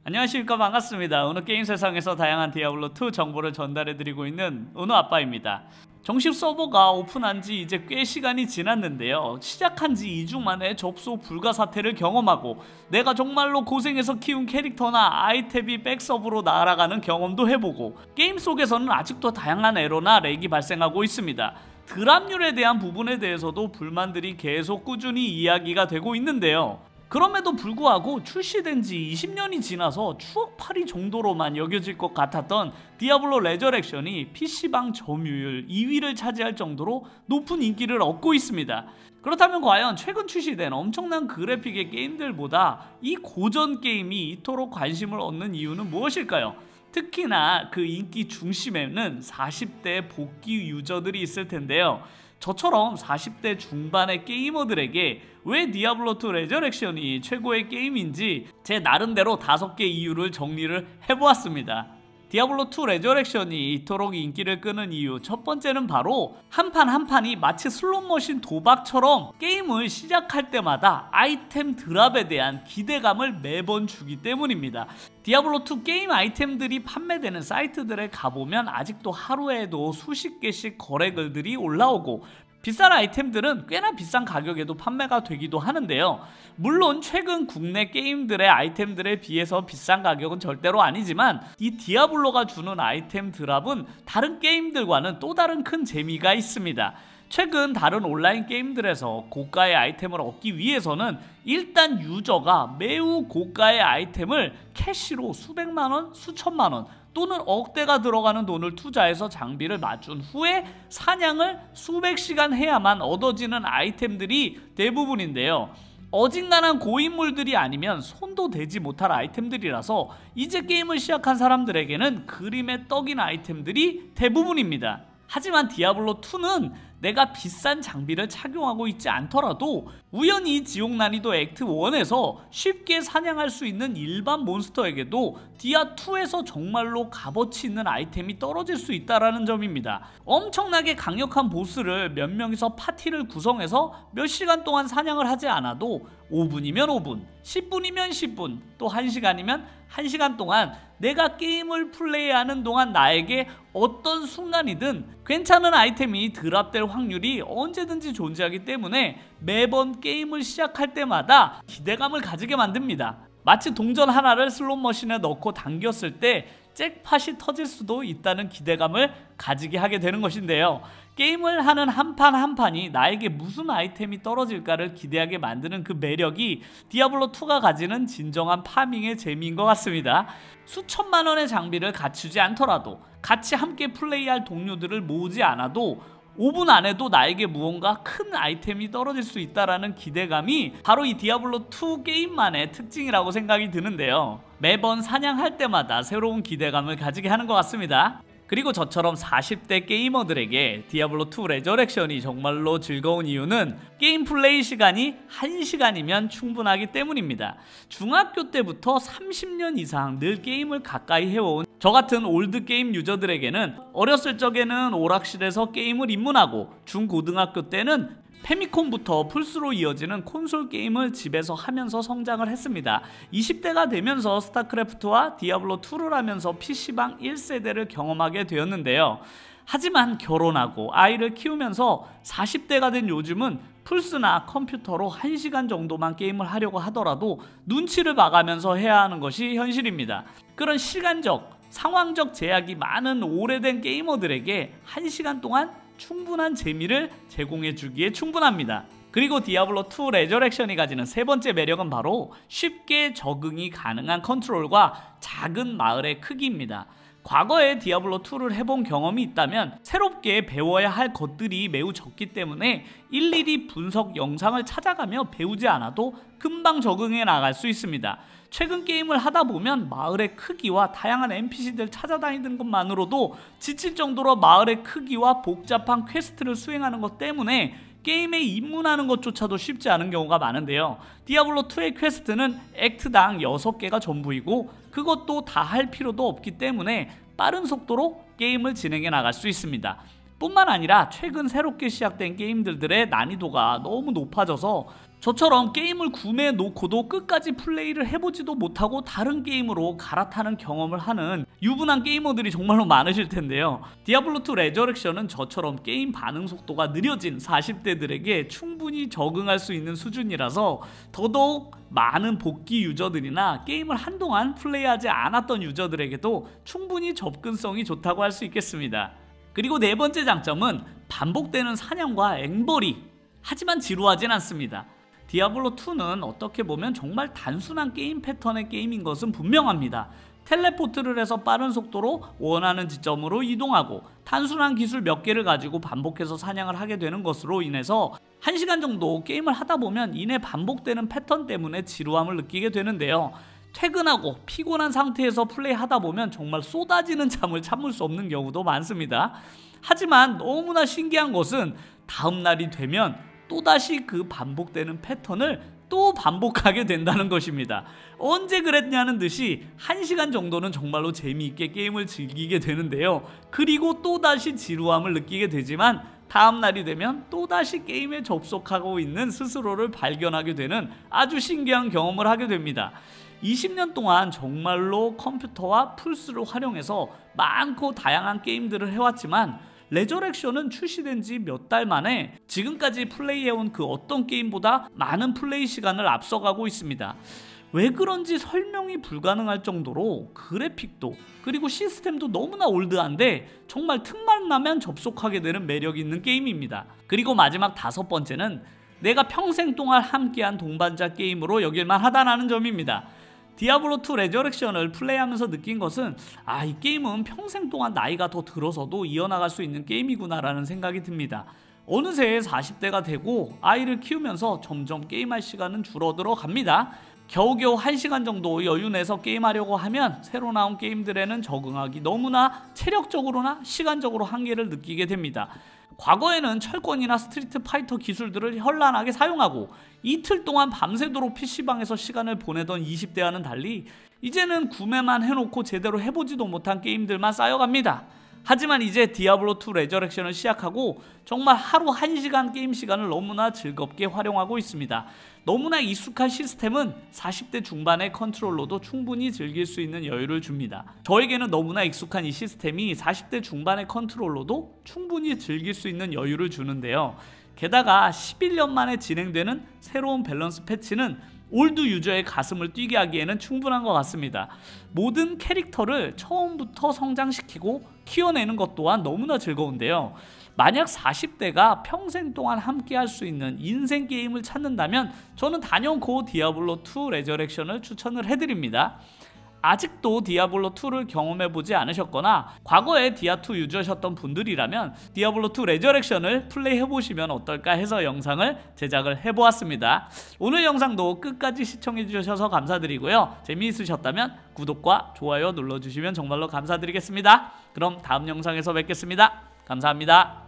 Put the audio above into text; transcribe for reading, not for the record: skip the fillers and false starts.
안녕하십니까, 반갑습니다. 오늘 게임 세상에서 다양한 디아블로2 정보를 전달해드리고 있는 은우아빠입니다. 정식 서버가 오픈한 지 이제 꽤 시간이 지났는데요. 시작한 지 2주 만에 접속 불가 사태를 경험하고 내가 정말로 고생해서 키운 캐릭터나 아이템이 백서버로 날아가는 경험도 해보고 게임 속에서는 아직도 다양한 에러나 렉이 발생하고 있습니다. 드랍률에 대한 부분에 대해서도 불만들이 계속 꾸준히 이야기가 되고 있는데요. 그럼에도 불구하고 출시된 지 20년이 지나서 추억팔이 정도로만 여겨질 것 같았던 디아블로 레저렉션이 PC방 점유율 2위를 차지할 정도로 높은 인기를 얻고 있습니다. 그렇다면 과연 최근 출시된 엄청난 그래픽의 게임들보다 이 고전 게임이 이토록 관심을 얻는 이유는 무엇일까요? 특히나 그 인기 중심에는 40대 복귀 유저들이 있을 텐데요. 저처럼 40대 중반의 게이머들에게 왜 디아블로2 레저렉션이 최고의 게임인지 제 나름대로 5개 이유를 정리를 해보았습니다. 디아블로2 레저렉션이 이토록 인기를 끄는 이유 첫 번째는 바로 한 판 한 판이 마치 슬롯머신 도박처럼 게임을 시작할 때마다 아이템 드랍에 대한 기대감을 매번 주기 때문입니다. 디아블로2 게임 아이템들이 판매되는 사이트들에 가보면 아직도 하루에도 수십 개씩 거래글들이 올라오고 비싼 아이템들은 꽤나 비싼 가격에도 판매가 되기도 하는데요. 물론 최근 국내 게임들의 아이템들에 비해서 비싼 가격은 절대로 아니지만 이 디아블로가 주는 아이템 드랍은 다른 게임들과는 또 다른 큰 재미가 있습니다. 최근 다른 온라인 게임들에서 고가의 아이템을 얻기 위해서는 일단 유저가 매우 고가의 아이템을 캐시로 수백만원, 수천만원 또는 억대가 들어가는 돈을 투자해서 장비를 맞춘 후에 사냥을 수백 시간 해야만 얻어지는 아이템들이 대부분인데요. 어중간한 고인물들이 아니면 손도 대지 못할 아이템들이라서 이제 게임을 시작한 사람들에게는 그림의 떡인 아이템들이 대부분입니다. 하지만 디아블로2는 내가 비싼 장비를 착용하고 있지 않더라도 우연히 지옥 난이도 액트 1에서 쉽게 사냥할 수 있는 일반 몬스터에게도 디아2에서 정말로 값어치 있는 아이템이 떨어질 수 있다는 점입니다. 엄청나게 강력한 보스를 몇 명이서 파티를 구성해서 몇 시간 동안 사냥을 하지 않아도 5분이면 5분, 10분이면 10분, 또 1시간이면 1시간 동안 내가 게임을 플레이하는 동안 나에게 어떤 순간이든 괜찮은 아이템이 드랍될 확률이 언제든지 존재하기 때문에 매번 게임을 시작할 때마다 기대감을 가지게 만듭니다. 마치 동전 하나를 슬롯머신에 넣고 당겼을 때 잭팟이 터질 수도 있다는 기대감을 가지게 하게 되는 것인데요. 게임을 하는 한 판 한 판이 나에게 무슨 아이템이 떨어질까를 기대하게 만드는 그 매력이 디아블로2가 가지는 진정한 파밍의 재미인 것 같습니다. 수천만원의 장비를 갖추지 않더라도 같이 함께 플레이할 동료들을 모으지 않아도 5분 안에도 나에게 무언가 큰 아이템이 떨어질 수 있다는 기대감이 바로 이 디아블로2 게임만의 특징이라고 생각이 드는데요. 매번 사냥할 때마다 새로운 기대감을 가지게 하는 것 같습니다. 그리고 저처럼 40대 게이머들에게 디아블로2 레저렉션이 정말로 즐거운 이유는 게임 플레이 시간이 1시간이면 충분하기 때문입니다. 중학교 때부터 30년 이상 늘 게임을 가까이 해온 저같은 올드게임 유저들에게는 어렸을 적에는 오락실에서 게임을 입문하고 중고등학교 때는 페미콘부터 플스로 이어지는 콘솔 게임을 집에서 하면서 성장을 했습니다. 20대가 되면서 스타크래프트와 디아블로2를 하면서 PC방 1세대를 경험하게 되었는데요. 하지만 결혼하고 아이를 키우면서 40대가 된 요즘은 플스나 컴퓨터로 1시간 정도만 게임을 하려고 하더라도 눈치를 봐가면서 해야 하는 것이 현실입니다. 그런 시간적, 상황적 제약이 많은 오래된 게이머들에게 1시간 동안 충분한 재미를 제공해주기에 충분합니다. 그리고 디아블로2 레저렉션이 가지는 세 번째 매력은 바로 쉽게 적응이 가능한 컨트롤과 작은 마을의 크기입니다. 과거에 디아블로2를 해본 경험이 있다면 새롭게 배워야 할 것들이 매우 적기 때문에 일일이 분석 영상을 찾아가며 배우지 않아도 금방 적응해 나갈 수 있습니다. 최근 게임을 하다 보면 마을의 크기와 다양한 NPC들 찾아다니는 것만으로도 지칠 정도로 마을의 크기와 복잡한 퀘스트를 수행하는 것 때문에 게임에 입문하는 것조차도 쉽지 않은 경우가 많은데요. 디아블로2의 퀘스트는 액트당 6개가 전부이고 그것도 다 할 필요도 없기 때문에 빠른 속도로 게임을 진행해 나갈 수 있습니다. 뿐만 아니라 최근 새롭게 시작된 게임들의 난이도가 너무 높아져서 저처럼 게임을 구매해 놓고도 끝까지 플레이를 해보지도 못하고 다른 게임으로 갈아타는 경험을 하는 유부남 게이머들이 정말로 많으실 텐데요. 디아블로2 레저렉션은 저처럼 게임 반응 속도가 느려진 40대들에게 충분히 적응할 수 있는 수준이라서 더더욱 많은 복귀 유저들이나 게임을 한동안 플레이하지 않았던 유저들에게도 충분히 접근성이 좋다고 할 수 있겠습니다. 그리고 네 번째 장점은 반복되는 사냥과 앵벌이, 하지만 지루하진 않습니다. 디아블로2는 어떻게 보면 정말 단순한 게임 패턴의 게임인 것은 분명합니다. 텔레포트를 해서 빠른 속도로 원하는 지점으로 이동하고 단순한 기술 몇 개를 가지고 반복해서 사냥을 하게 되는 것으로 인해서 1시간 정도 게임을 하다 보면 이내 반복되는 패턴 때문에 지루함을 느끼게 되는데요. 퇴근하고 피곤한 상태에서 플레이하다 보면 정말 쏟아지는 잠을 참을 수 없는 경우도 많습니다. 하지만 너무나 신기한 것은 다음날이 되면 또다시 그 반복되는 패턴을 또 반복하게 된다는 것입니다. 언제 그랬냐는 듯이 1시간 정도는 정말로 재미있게 게임을 즐기게 되는데요. 그리고 또다시 지루함을 느끼게 되지만 다음날이 되면 또다시 게임에 접속하고 있는 스스로를 발견하게 되는 아주 신기한 경험을 하게 됩니다. 20년 동안 정말로 컴퓨터와 플스를 활용해서 많고 다양한 게임들을 해왔지만 레저렉션은 출시된 지 몇 달 만에 지금까지 플레이해온 그 어떤 게임보다 많은 플레이 시간을 앞서가고 있습니다. 왜 그런지 설명이 불가능할 정도로 그래픽도 그리고 시스템도 너무나 올드한데 정말 틈만 나면 접속하게 되는 매력이 있는 게임입니다. 그리고 마지막 다섯 번째는 내가 평생 동안 함께한 동반자 게임으로 여길만 하다라는 점입니다. 디아블로2 레저렉션을 플레이하면서 느낀 것은 이 게임은 평생 동안 나이가 더 들어서도 이어나갈 수 있는 게임이구나 라는 생각이 듭니다. 어느새 40대가 되고 아이를 키우면서 점점 게임할 시간은 줄어들어 갑니다. 겨우겨우 1시간 정도 여유 내서 게임하려고 하면 새로 나온 게임들에는 적응하기 너무나 체력적으로나 시간적으로 한계를 느끼게 됩니다. 과거에는 철권이나 스트리트 파이터 기술들을 현란하게 사용하고 이틀 동안 밤새도록 PC방에서 시간을 보내던 20대와는 달리 이제는 구매만 해놓고 제대로 해보지도 못한 게임들만 쌓여갑니다. 하지만 이제 디아블로2 레저렉션을 시작하고 정말 하루 1시간 게임 시간을 너무나 즐겁게 활용하고 있습니다. 너무나 익숙한 시스템은 40대 중반의 컨트롤러도 충분히 즐길 수 있는 여유를 줍니다. 저에게는 너무나 익숙한 이 시스템이 40대 중반의 컨트롤러도 충분히 즐길 수 있는 여유를 주는데요. 게다가 11년 만에 진행되는 새로운 밸런스 패치는 올드 유저의 가슴을 뛰게 하기에는 충분한 것 같습니다. 모든 캐릭터를 처음부터 성장시키고 키워내는 것 또한 너무나 즐거운데요. 만약 40대가 평생 동안 함께 할 수 있는 인생 게임을 찾는다면 저는 단연코 디아블로2 레저렉션을 추천을 해드립니다. 아직도 디아블로2를 경험해보지 않으셨거나 과거에 디아2 유저셨던 분들이라면 디아블로2 레저렉션을 플레이해보시면 어떨까 해서 영상을 제작을 해보았습니다. 오늘 영상도 끝까지 시청해주셔서 감사드리고요. 재미있으셨다면 구독과 좋아요 눌러주시면 정말로 감사드리겠습니다. 그럼 다음 영상에서 뵙겠습니다. 감사합니다.